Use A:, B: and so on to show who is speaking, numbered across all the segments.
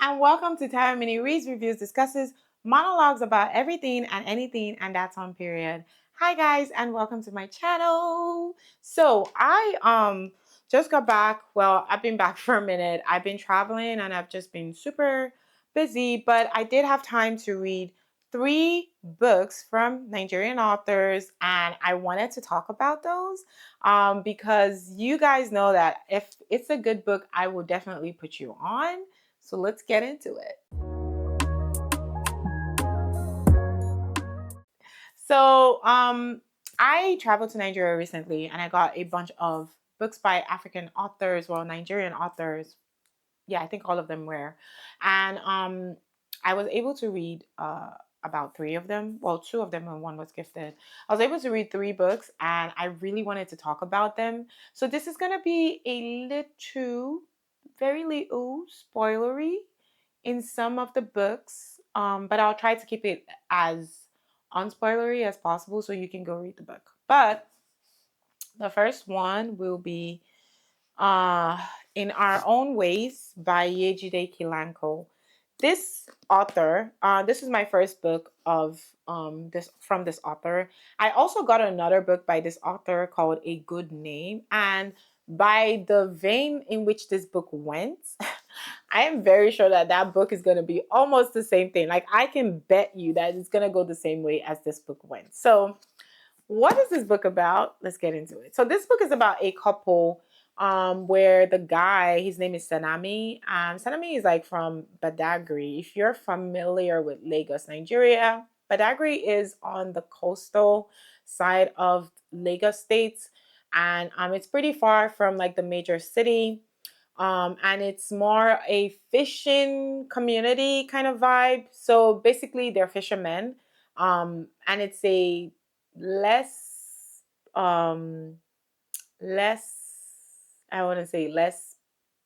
A: and welcome to Tara Mini Reads, Reviews, Discusses, Monologues about everything and anything, and that's on period. Hi guys, and welcome to my channel. So I just got back. Well, I've been back for a minute. I've been traveling and I've just been super busy, but I did have time to read three books from Nigerian authors, and I wanted to talk about those because you guys know that if it's a good book, I will definitely put you on. So let's get into it. So I traveled to Nigeria recently and I got a bunch of books by African authors, well, Nigerian authors. Yeah, I think all of them were. And I was able to read about three of them. Well, two of them and one was gifted. I was able to read three books and I really wanted to talk about them. So this is going to be a little, very little spoilery in some of the books, but I'll try to keep it as unspoilery as possible so you can go read the book. But the first one will be In Our Own Ways by Yejide Kilanko. This author, this is my first book of this from this author. I also got another book by this author called A Good Name, and by the vein in which this book went, I am very sure that that book is going to be almost the same thing. Like I can bet you that it's going to go the same way as this book went. So what is this book about? Let's get into it. So this book is about a couple where the guy, his name is Sanami. Sanami is like from Badagry. If you're familiar with Lagos, Nigeria, Badagry is on the coastal side of Lagos State, and it's pretty far from like the major city. And it's more a fishing community kind of vibe. So basically, they're fishermen, and it's a less less I want to say less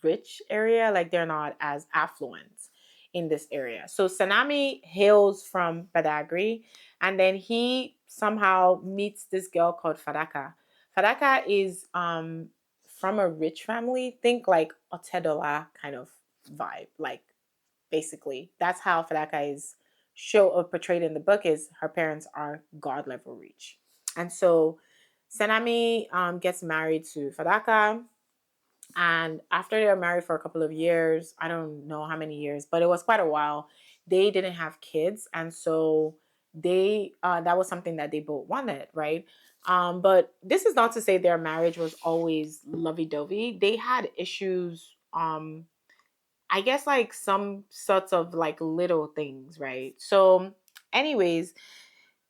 A: rich area. Like they're not as affluent in this area. So Sanami hails from Badagry, and then he somehow meets this girl called Fadaka. Fadaka is from a rich family. Think like Otedola kind of vibe. Like basically that's how Fadaka is show or portrayed in the book. Is her parents are god level rich, and so Sanami gets married to Fadaka, and after they were married for a couple of years, I don't know how many years, but it was quite a while, they didn't have kids, and so they that was something that they both wanted, right? But this is not to say their marriage was always lovey-dovey. They had issues, I guess, like some sorts of like little things, right? So anyways,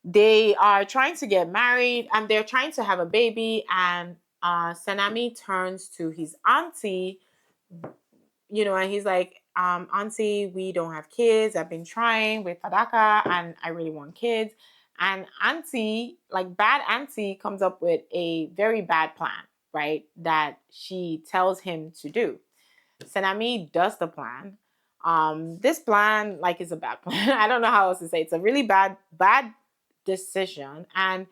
A: they are trying to get married and they're trying to have a baby, and Sanami turns to his auntie, and he's like, auntie, we don't have kids. I've been trying with Fadaka and I really want kids. And auntie, like bad auntie, comes up with a very bad plan, right? That she tells him to do. Sanami does the plan. This plan, like, is a bad plan. I don't know how else to say it. It's a really bad decision. And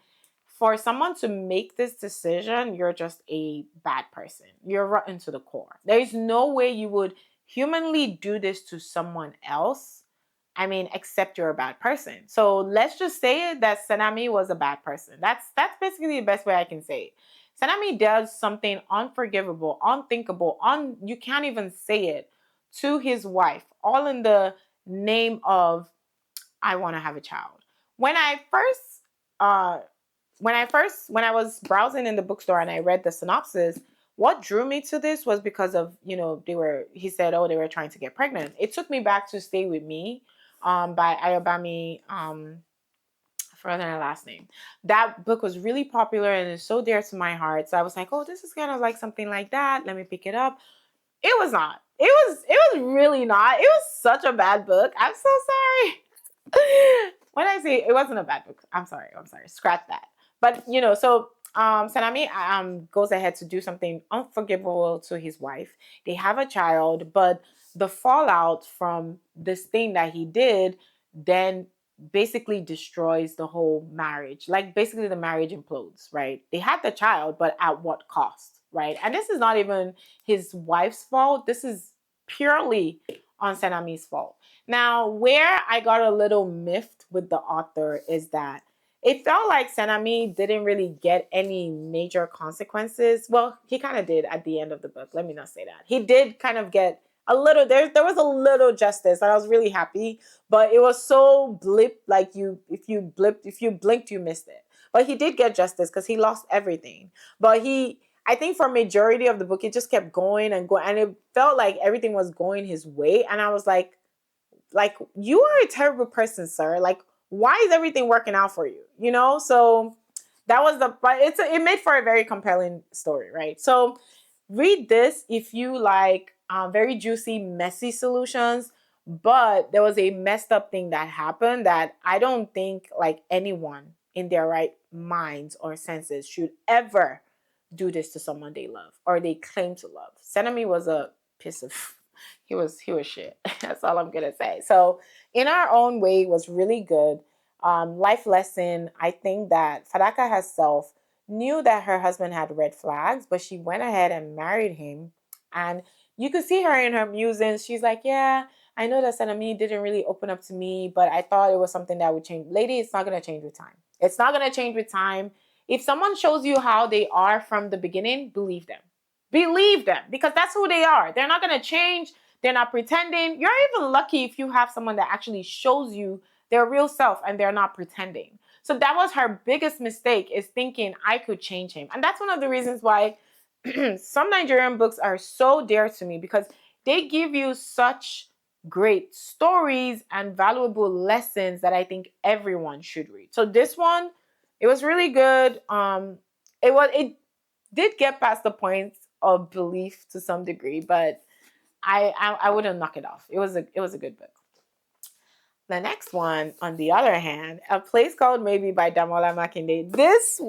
A: for someone to make this decision, you're just a bad person. You're rotten to the core. There is no way you would humanly do this to someone else. I mean, except you're a bad person. So let's just say it that Sanami was a bad person. That's basically the best way I can say it. Sanami does something unforgivable, unthinkable, you can't even say it, to his wife, all in the name of I want to have a child. When I first when I was browsing in the bookstore and I read the synopsis, what drew me to this was because of, he said, oh, they were trying to get pregnant. It took me back to Stay With Me by Ayobami, I forgot her last name. That book was really popular and is so dear to my heart. So I was like, oh, this is kind of like something like that. Let me pick it up. It was not. It was really not. It was such a bad book. I'm so sorry. When I say it wasn't a bad book, I'm sorry. Scratch that. But so Sanami goes ahead to do something unforgivable to his wife. They have a child, but the fallout from this thing that he did then basically destroys the whole marriage. Like basically the marriage implodes, right? They had the child, but at what cost, right? And this is not even his wife's fault. This is purely on Senami's fault. Now, where I got a little miffed with the author is that it felt like Senami didn't really get any major consequences. Well, he kind of did at the end of the book. Let me not say that. He did kind of get a little, there was a little justice, and I was really happy, but it was so blip, like if you blinked, you missed it. But he did get justice because he lost everything. But I think for majority of the book, it just kept going and going, and it felt like everything was going his way. And I was like, you are a terrible person, sir. Like, why is everything working out for you? You know? So that was but it made for a very compelling story, right? So read this if you like very juicy, messy solutions. But there was a messed up thing that happened that I don't think like anyone in their right minds or senses should ever do this to someone they love or they claim to love. Senami was a piece of he was shit. That's all I'm gonna say. So in our own way was really good. Life lesson. I think that Fadaka herself knew that her husband had red flags, but she went ahead and married him. And you could see her in her musings. She's like, yeah, I know that Senami didn't really open up to me, but I thought it was something that would change. Lady, it's not gonna change with time. It's not gonna change with time. If someone shows you how they are from the beginning, believe them. Believe them because that's who they are. They're not gonna change. They're not pretending. You're even lucky if you have someone that actually shows you their real self and they're not pretending. So that was her biggest mistake, is thinking I could change him. And that's one of the reasons why some Nigerian books are so dear to me, because they give you such great stories and valuable lessons that I think everyone should read. So this one, it was really good. It did get past the point of belief to some degree, but I wouldn't knock it off. It was a good book. The next one, on the other hand, A Place Called Maybe by Damola Makinde. This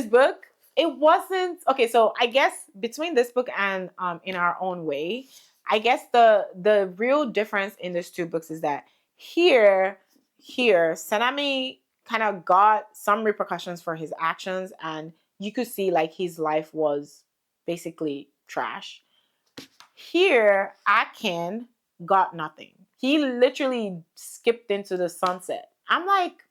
A: book, it wasn't okay. So I guess between this book and In Our Own Way, I guess the real difference in these two books is that here Sanami kind of got some repercussions for his actions, and you could see like his life was basically trash. Here, Akin got nothing. He literally skipped into the sunset. I'm like,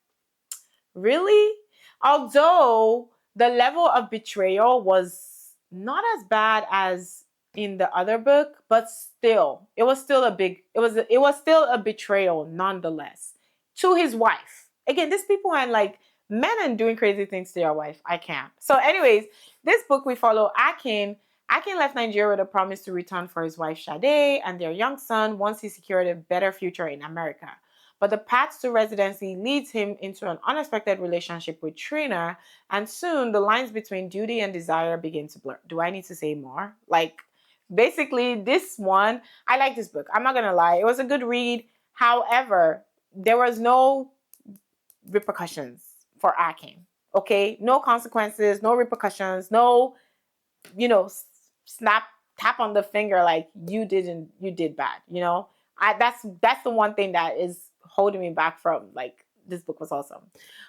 A: really? Although the level of betrayal was not as bad as in the other book, but still, it was still a betrayal nonetheless to his wife. Again, these people are like men and doing crazy things to your wife. I can't. So, anyways, this book we follow Akin. Akin left Nigeria with a promise to return for his wife Sade and their young son once he secured a better future in America. But the path to residency leads him into an unexpected relationship with Trina, and soon the lines between duty and desire begin to blur. Do I need to say more? Like, basically, this one, I like this book. I'm not gonna lie, it was a good read. However, there was no repercussions for Akin. Okay, no consequences, no repercussions, no, you know, snap tap on the finger like you did bad. That's the one thing that is holding me back from like this book was awesome.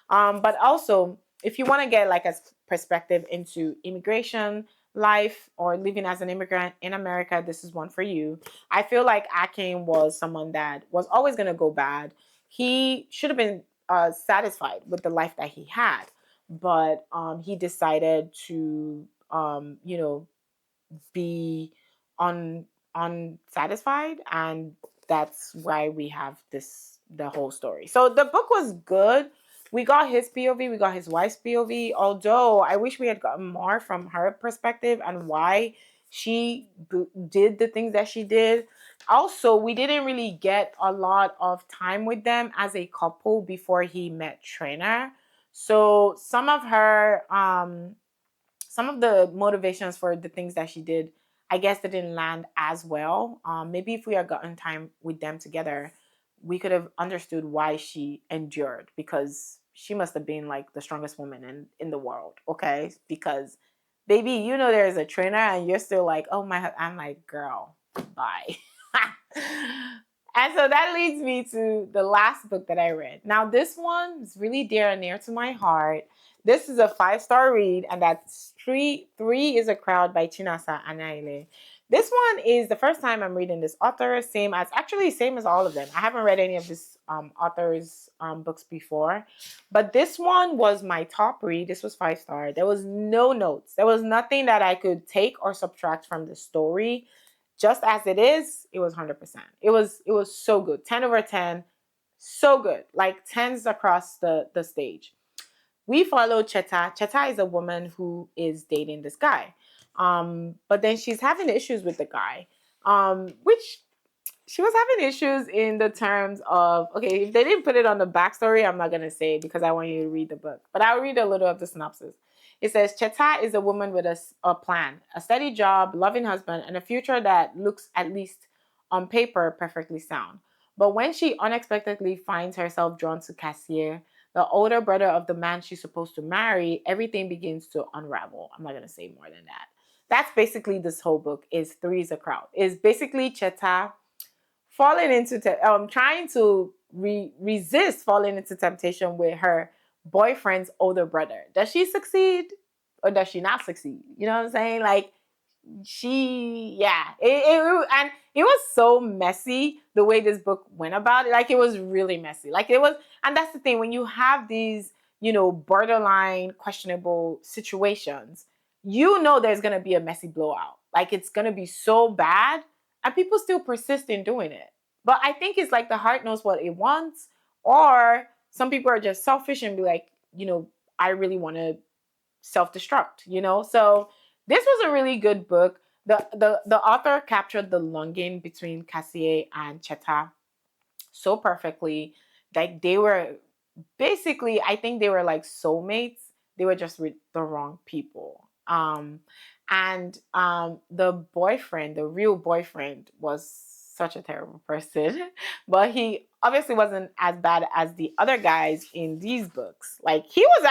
A: But also if you want to get like a perspective into immigration life or living as an immigrant in America, this is one for you. I feel like Akin was someone that was always going to go bad. He should have been satisfied with the life that he had, but he decided to be un unsatisfied, and that's why we have the whole story. So the book was good. We got his POV, we got his wife's POV, although I wish we had gotten more from her perspective and why she did the things that she did. Also, we didn't really get a lot of time with them as a couple before he met Trainer. So some of the motivations for the things that she did, I guess they didn't land as well. Maybe if we had gotten time with them together, we could have understood why she endured, because she must have been like the strongest woman in the world. Okay. Because baby, there's a trainer and you're still like, oh my, I'm like, girl, bye. And so that leads me to the last book that I read. Now, this one is really dear and near to my heart. This is a 5-star read, and that's Three is a Crowd by Chinasa Anaele. This one is the first time I'm reading this author. Same as all of them. I haven't read any of this author's books before, but this one was my top read. This was 5 star. There was no notes. There was nothing that I could take or subtract from the story. Just as it is, it was 100%. It was so good. 10/10. So good. Like tens across the stage. We follow Cheta. Cheta is a woman who is dating this guy. But then she's having issues with the guy. Which she was having issues in the terms of, okay, if they didn't put it on the backstory, I'm not going to say it because I want you to read the book. But I'll read a little of the synopsis. It says Cheta is a woman with a plan, a steady job, loving husband, and a future that looks, at least on paper, perfectly sound. But when she unexpectedly finds herself drawn to Cassier, the older brother of the man she's supposed to marry, everything begins to unravel. I'm not going to say more than that. That's basically this whole book is Three's a Crowd. Is basically Cheta falling into trying to resist falling into temptation with her boyfriend's older brother. Does she succeed or does she not succeed? You know what I'm saying? Like and it was so messy the way this book went about it. Like it was really messy. Like it was, and that's the thing when you have these, borderline questionable situations, there's gonna be a messy blowout. Like it's gonna be so bad, and people still persist in doing it. But I think it's like the heart knows what it wants, or some people are just selfish and be like, I really want to self-destruct. So this was a really good book. The author captured the longing between Cassier and Cheta so perfectly. Like they were basically, I think they were like soulmates. They were just with the wrong people. And the boyfriend, the real boyfriend, was such a terrible person, but he obviously wasn't as bad as the other guys in these books. Like he was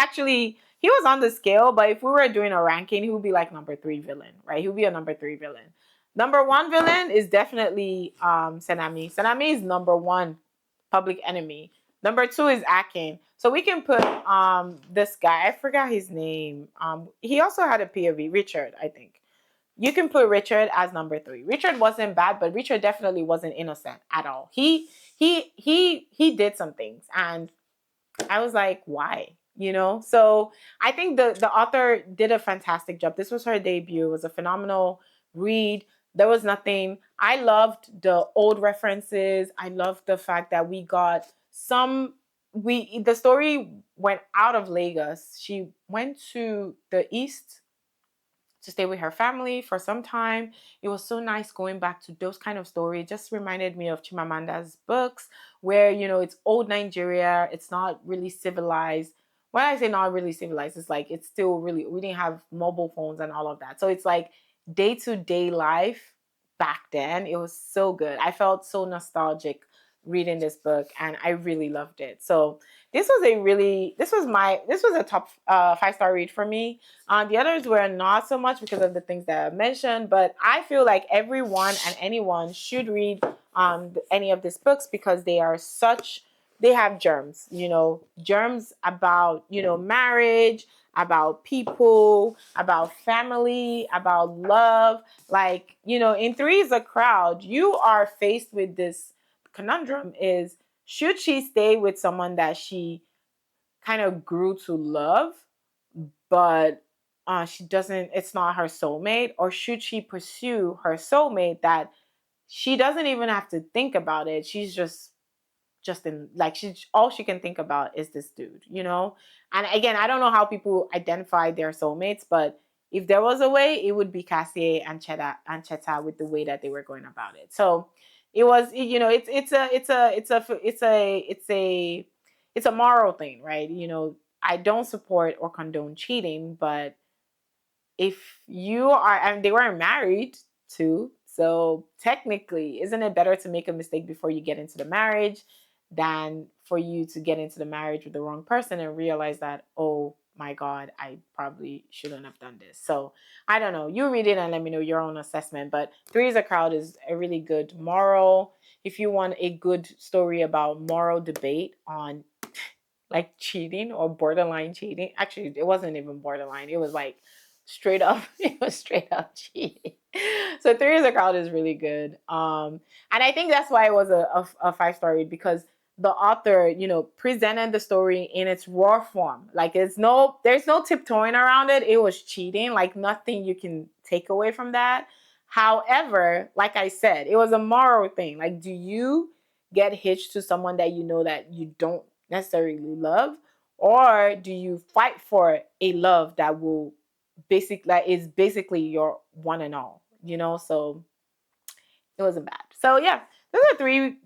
A: on the scale, but if we were doing a ranking, he would be like number 3 villain, right? He would be a number 3 villain. Number 1 villain is definitely Senami. Senami is number 1 public enemy. Number 2 is Akin. So we can put this guy. I forgot his name. He also had a POV, Richard, I think. You can put Richard as number 3. Richard wasn't bad, but Richard definitely wasn't innocent at all. He did some things, and I was like, why? So I think the author did a fantastic job. This was her debut. It was a phenomenal read. There was nothing. I loved the old references. I loved the fact that we got the story went out of Lagos. She went to the east to stay with her family for some time. It was so nice going back to those kind of stories. It just reminded me of Chimamanda's books, where it's old Nigeria. It's not really civilized. When I say not really civilized, it's like it's still really, we didn't have mobile phones and all of that. So it's like day-to-day life back then. It was so good. I felt so nostalgic reading this book, and I really loved it. So this was a top 5 star read for me. The others were not so much because of the things that I mentioned, but I feel like everyone and anyone should read any of these books because they have germs, germs about, marriage, about people, about family, about love. Like, in Three's a Crowd, you are faced with this conundrum is, should she stay with someone that she kind of grew to love, but she doesn't, it's not her soulmate, or should she pursue her soulmate that she doesn't even have to think about it? She's just in, like, she all she can think about is this dude. And again, I don't know how people identify their soulmates, but if there was a way, it would be Cassier and Cheta with the way that they were going about it. So it was, it's a moral thing, right? I don't support or condone cheating, but if you are, and they weren't married too, so technically, isn't it better to make a mistake before you get into the marriage than for you to get into the marriage with the wrong person and realize that, oh my God, I probably shouldn't have done this. So I don't know. You read it and let me know your own assessment. But Three's a Crowd is a really good moral. If you want a good story about moral debate on like cheating or borderline cheating, actually, it wasn't even borderline. It was like straight up, it was straight up cheating. So Three is a Crowd is really good. And I think that's why it was a 5-star read, because the author, presented the story in its raw form. Like there's no tiptoeing around it. It was cheating, like nothing you can take away from that. However, like I said, it was a moral thing. Like, do you get hitched to someone that you know that you don't necessarily love? Or do you fight for a love that will is basically your one and all, So it wasn't bad. So yeah, those are three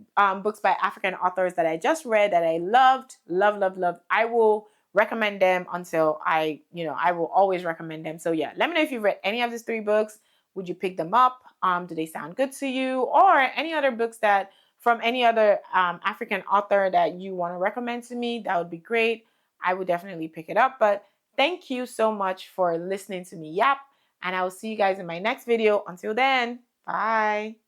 A: books by African authors that I just read that I loved, love, love, love. I will recommend them until I will always recommend them. So yeah, let me know if you've read any of these three books. Would you pick them up? Do they sound good to you? Or any other books that from any other African author that you want to recommend to me? That would be great. I would definitely pick it up. But thank you so much for listening to me yap. And I will see you guys in my next video. Until then, bye.